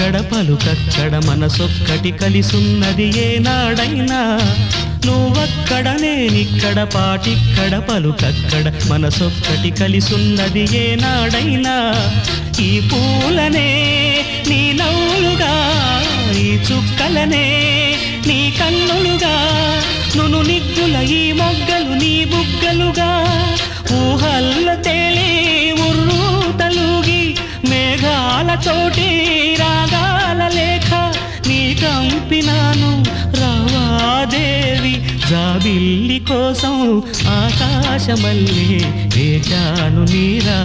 నీక్కడ పలుకక్కడ మనసొక్కటి కలిసున్నది ఏనాడైనా నువ్వక్కడ నేనిక్కడ పాటిక్కడ పలుకక్కడ మనసొక్కటి కలిసున్నది ఏనాడైనా ఈ పూలనే నీ నవ్వులుగా ఈ చుక్కలనే నీ కన్నులుగా నును నిగ్గుల ఈ మొగ్గలు నీ బుగ్గలుగా ఊహల్ల తేలి ఉర్రూ తలుగి మేఘాలతోటి రాగాల లేఖ నీ కంపినాను రావాదేవి జాబిల్లి కోసం ఆకాశమల్లే వేచాను నీరా